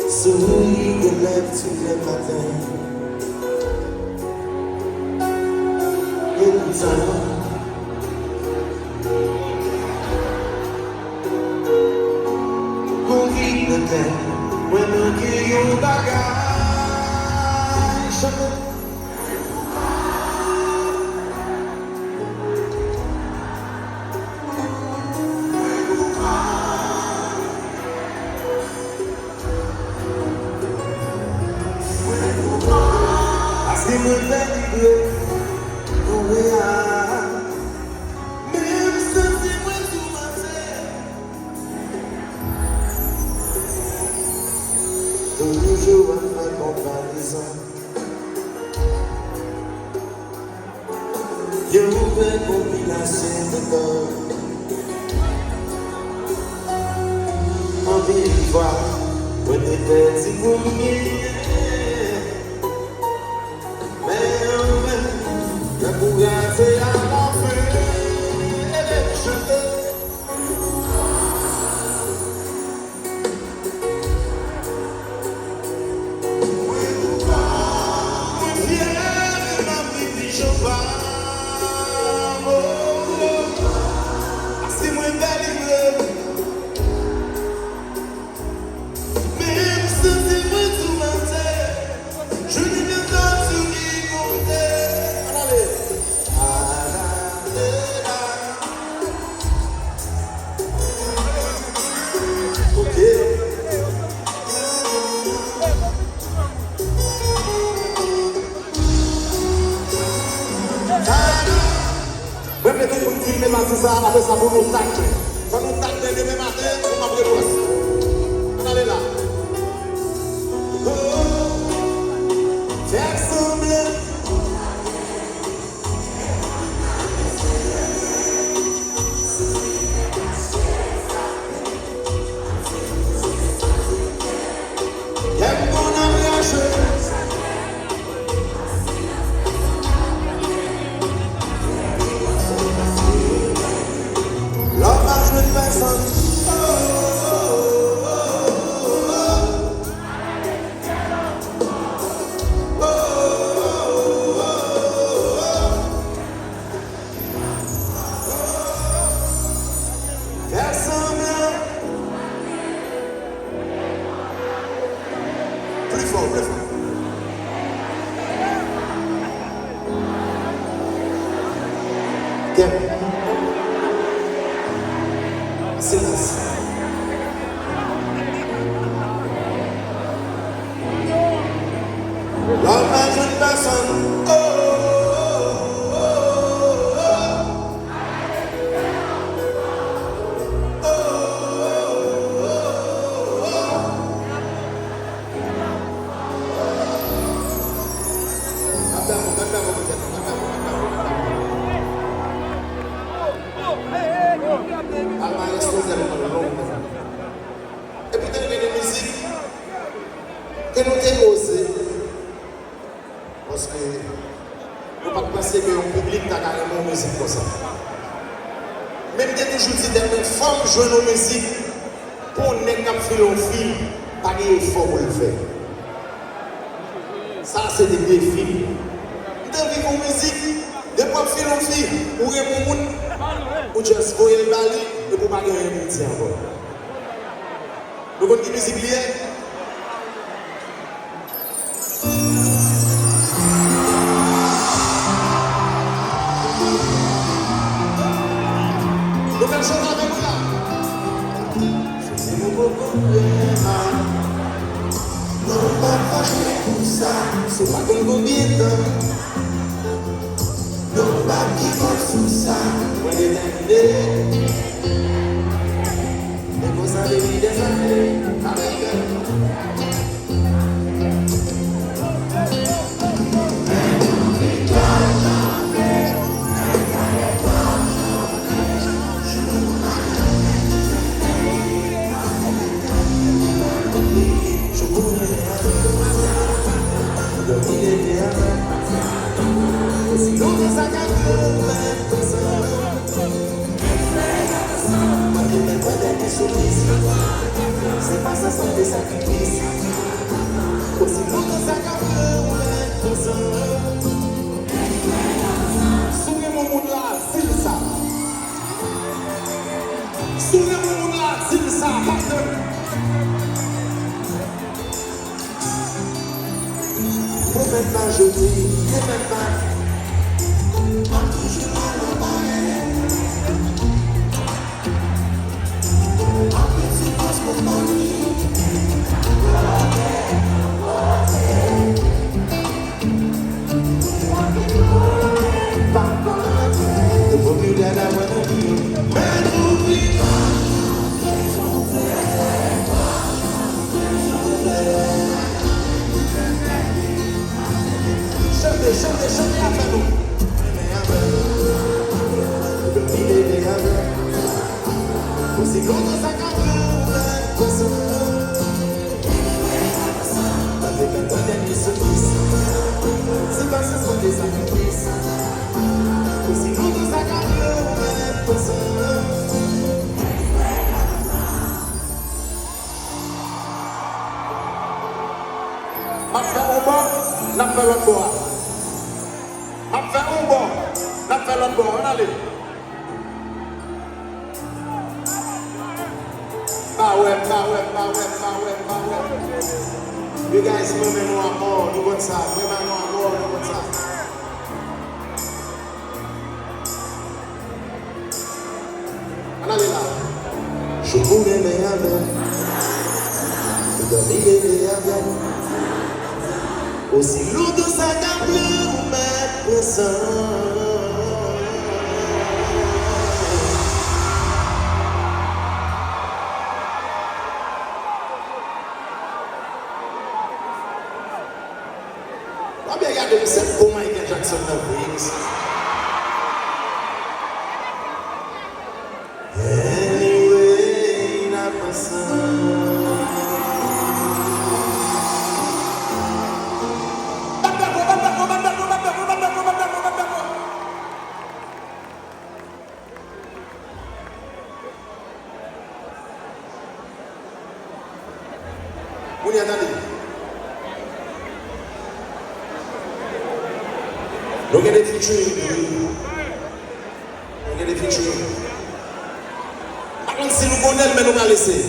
Souris de lèvres tous les matins. Et pourtant, on vit le temps, on manque un bagage. Si me fait vibrer, même si c'est moi tout ma tête, toujours à faire comparaison. Yo ouvert compilation de corps, envie de voir, on est petit pour mieux. C'est à l'enfer, je ça, après ça, pour nous tacler. Quand nous tacler demain matin, on va prévoir. On allait là. Oh, faire semblant. Y'a mon mariage. Plus fort, plus fort. Silence. L'homme a une personne. Oh, oh, oh, oh, et puis, il y a des musiques que nous avons osé. Parce que nous ne pouvons pas penser que le public a carrément une musique comme ça. Même si toujours dit que les femmes jouent nos musiques pour ne pas faire un film, pas d'effort pour le faire. Ça, c'est des défis. Nous devons vivre en musique, de ne pas faire un film, ou de ou juste voyer le bali, et pour ne pas gagner un petit encore. Nous avons une musique liée. Nous allons chanter avec vous là. C'est mon beau problème. Non, pas faire pour ça. C'est pas comme combien de temps. Non, pas qui va sous ça. Moi, j'ai terminé. Et vous avez mis des années avec elle. Si l'on est à 4 mètres, soumises. C'est pas ça sans des sacrifices. Aussi longtemps ça qu'après on est ensemble. Souvenez mon monde là, c'est ça. Souvenez mon monde là, c'est ça. Faut même pas jeter, faut même pas. The woman that I wanna be, man who be chantez après nous. Aussi longtemps ça avec un bon dernier soumise. C'est pas ça sans des sacrifices. Aussi longtemps ça m'a fait un bon, n'a fait l'autre bois. M'a fait un bon, n'a fait l'autre bois. On allait. Bah ouais. You guys, remember no amor, no one side. Remember no amor, no one side. On allait là. Je voulais me avec. Je dormais avec. Aussi lourd de sa gamme, mettre ça. Regardez, c'est pour Michael Jackson dans Wings. Anyway, n'a pas ça. Vous y attendez? Nous avons des featuring. Par contre, si nous connaissons, mais nous allons laisser.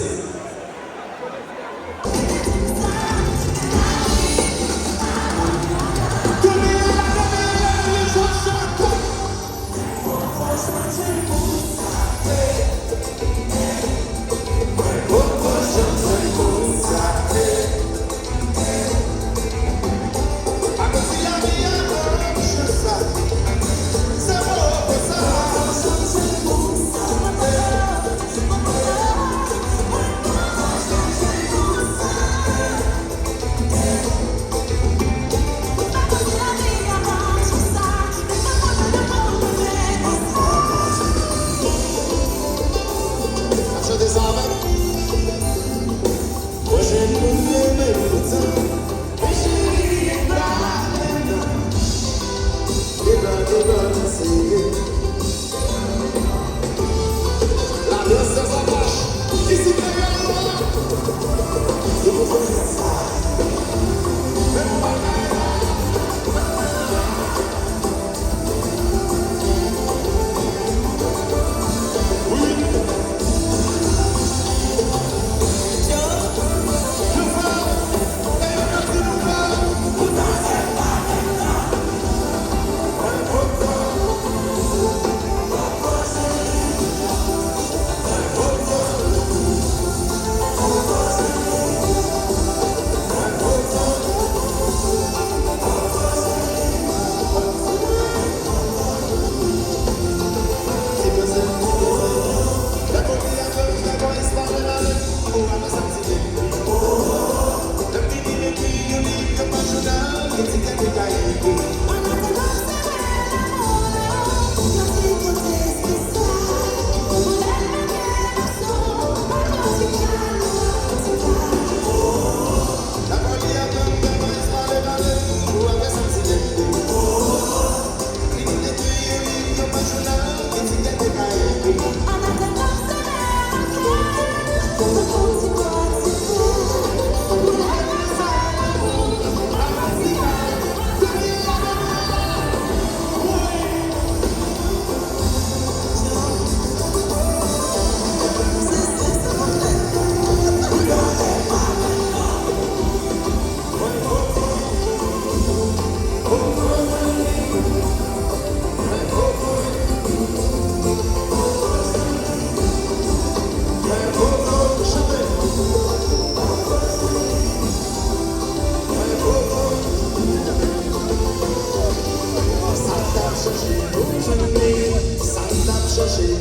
chercher,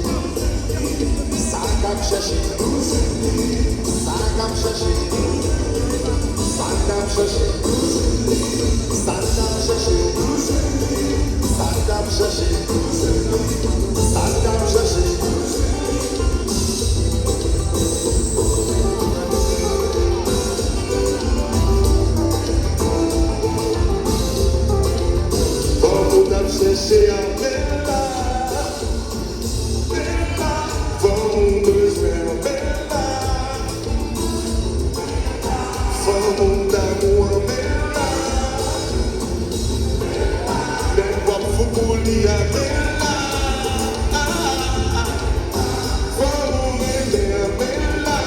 ça cap chercher, ça cap chercher, ça cap chercher, ça cap chercher, ça cap chercher, ça cap chercher. Chercher à Bella, Bella, vamos besoin Bella, vamos d'amour Bella, même pas foupouli à Bella, vamos aimer à Bella,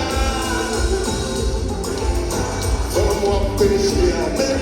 vamos pêcher à Bella.